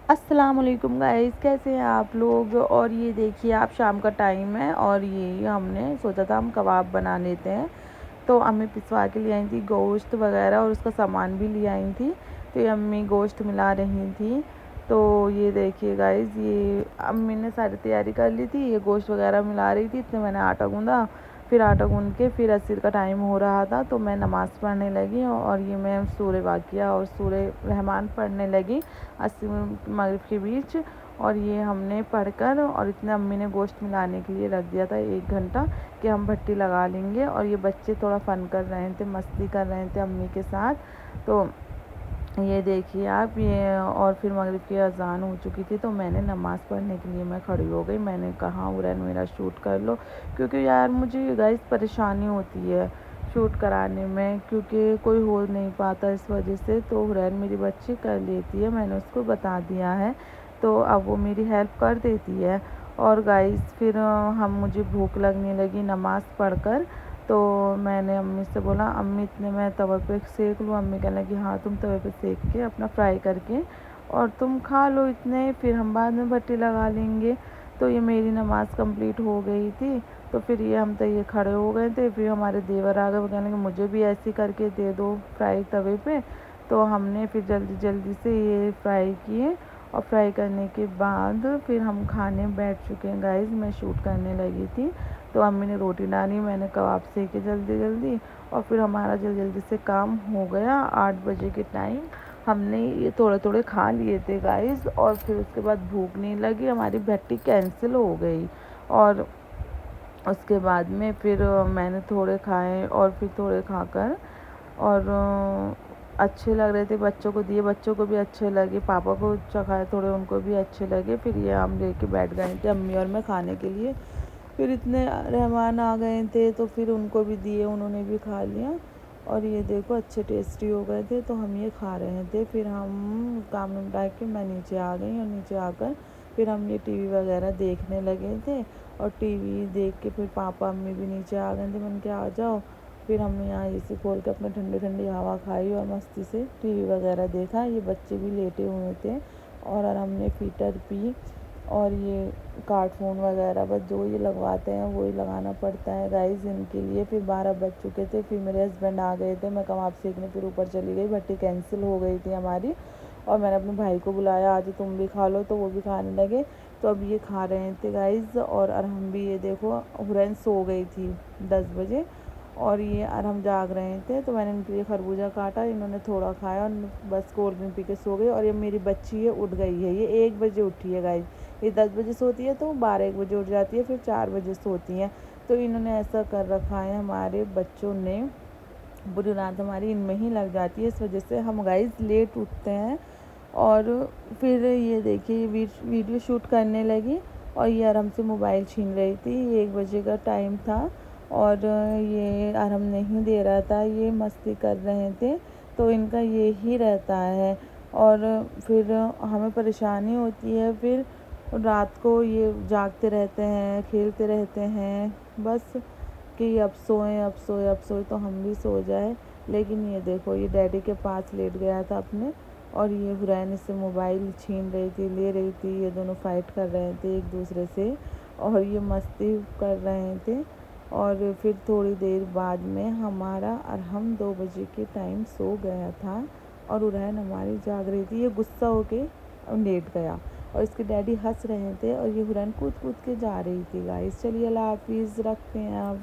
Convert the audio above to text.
अस्सलाम वालेकुम गाइस, कैसे हैं आप लोग। और ये देखिए, आप शाम का टाइम है और ये हमने सोचा था हम कबाब बना लेते हैं। तो अम्मी पिसवा के ले आई थी गोश्त वगैरह और उसका सामान भी ले आई थी। तो ये अम्मी गोश्त मिला रही थी। तो ये देखिए गाइस, ये अम्मी ने सारी तैयारी कर ली थी, ये गोश्त वगैरह मिला रही थी। इतने मैंने आटा गूँधा। फिर आटा गूँध के फिर असर का टाइम हो रहा था तो मैं नमाज़ पढ़ने लगी और ये मैं सूरह वाक़िया और सूरह रहमान पढ़ने लगी असर मगरिब के बीच। और ये हमने पढ़कर और इतने अम्मी ने गोश्त मिलाने के लिए रख दिया था 1 घंटा कि हम भट्टी लगा लेंगे। और ये बच्चे थोड़ा फ़न कर रहे थे, मस्ती कर रहे थे अम्मी के साथ। तो ये देखिए आप, ये और फिर मगरिब की अज़ान हो चुकी थी तो मैंने नमाज़ पढ़ने के लिए मैं खड़ी हो गई। मैंने कहा हुरैन मेरा शूट कर लो, क्योंकि यार मुझे गाइस परेशानी होती है शूट कराने में, क्योंकि कोई हो नहीं पाता इस वजह से। तो हुरैन मेरी बच्ची कर लेती है, मैंने उसको बता दिया है तो अब वो मेरी हेल्प कर देती है। और गाइस फिर हम मुझे भूख लगने लगी नमाज़ पढ़कर। तो मैंने अम्मी से बोला, अम्मी इतने मैं तवे पे सेक लूँ। अम्मी कहने लगी हाँ तुम तवे पे सेक के अपना फ्राई करके और तुम खा लो इतने, फिर हम बाद में भट्टी लगा लेंगे। तो ये मेरी नमाज़ कंप्लीट हो गई थी। तो फिर ये हम तो ये खड़े हो गए थे, फिर हमारे देवर आ गए, वो कहने लगे मुझे भी ऐसे करके दे दो फ्राई तवे पे। तो हमने फिर जल्दी जल्दी से ये फ्राई किए और फ्राई करने के बाद फिर हम खाने बैठ चुके हैं गाइस। मैं शूट करने लगी थी तो अम्मी ने रोटी डाली, मैंने कबाब सेके जल्दी जल्दी और फिर हमारा जल्दी जल्दी से काम हो गया। 8 बजे के टाइम हमने ये थोड़े थोड़े खा लिए थे गाइस। और फिर उसके बाद भूख नहीं लगी, हमारी भट्टी कैंसिल हो गई। और उसके बाद में फिर मैंने थोड़े खाए और फिर थोड़े खाकर और अच्छे लग रहे थे, बच्चों को दिए, बच्चों को भी अच्छे लगे, पापा को चखाए थोड़े, उनको भी अच्छे लगे। फिर ये हम लेके बैठ गए थे अम्मी और मैं खाने के लिए। फिर इतने मेहमान आ गए थे तो फिर उनको भी दिए, उन्होंने भी खा लिया। और ये देखो अच्छे टेस्टी हो गए थे तो हम ये खा रहे थे। फिर हम काम निपटा के मैं नीचे आ गई और नीचे आकर फिर हम ये टीवी वगैरह देखने लगे थे। और टीवी देख के फिर पापा अम्मी भी नीचे आ गए थे, मैंने कहा आ जाओ। फिर हमने यहाँ एसी खोल के अपने ठंडी ठंडी हवा खाई और मस्ती से टीवी वगैरह देखा। ये बच्चे भी लेटे हुए थे और हमने फीटर पी। और ये कार्टून वगैरह बस जो ये लगवाते हैं वही लगाना पड़ता है गाइस इनके लिए। फिर 12 बज चुके थे, फिर मेरे हस्बैंड आ गए थे, मैं कबाब सीखने फिर ऊपर चली गई, भट्टी कैंसिल हो गई थी हमारी। और मैंने अपने भाई को बुलाया, आज तुम भी खा लो, तो वो भी खाने लगे। तो अब ये खा रहे थे गाइस। और हम भी, ये देखो हुरैन सो गई थी 10 बजे और ये और हम जाग रहे थे। तो मैंने इनके लिए खरबूजा काटा, इन्होंने थोड़ा खाया और बस कोल्ड ड्रिंक पी के सो गई। और ये मेरी बच्ची है उठ गई है, ये 1 बजे उठी है गाइस। ये 10 बजे सोती है तो 12-1 बजे उठ जाती है, फिर 4 बजे सोती हैं। तो इन्होंने ऐसा कर रखा है हमारे बच्चों ने, बुरी रात हमारी इनमें ही लग जाती है, इस वजह से हम गाइस लेट उठते हैं। और फिर ये देखिए वीडियो शूट करने लगी और ये आराम से मोबाइल छीन रही थी। ये 1 बजे का टाइम था और ये आराम नहीं दे रहा था, ये मस्ती कर रहे थे। तो इनका ये ही रहता है। और फिर हमें परेशानी होती है, फिर रात को ये जागते रहते हैं, खेलते रहते हैं बस कि अब सोएं अब सोएं अब सोएं, तो हम भी सो जाए। लेकिन ये देखो ये डैडी के पास लेट गया था अपने और ये हुरैन इससे मोबाइल छीन रही थी, ले रही थी, ये दोनों फाइट कर रहे थे एक दूसरे से और ये मस्ती कर रहे थे। और फिर थोड़ी देर बाद में हमारा और हम 2 बजे के टाइम सो गया था और हुरैन हमारी जाग रही थी, ये गुस्सा होके लेट गया और इसके डैडी हंस रहे थे और ये हुरैन कूद कूद के जा रही थी गाइस। चलिए अल्लाह हाफिज़, रखते हैं अब।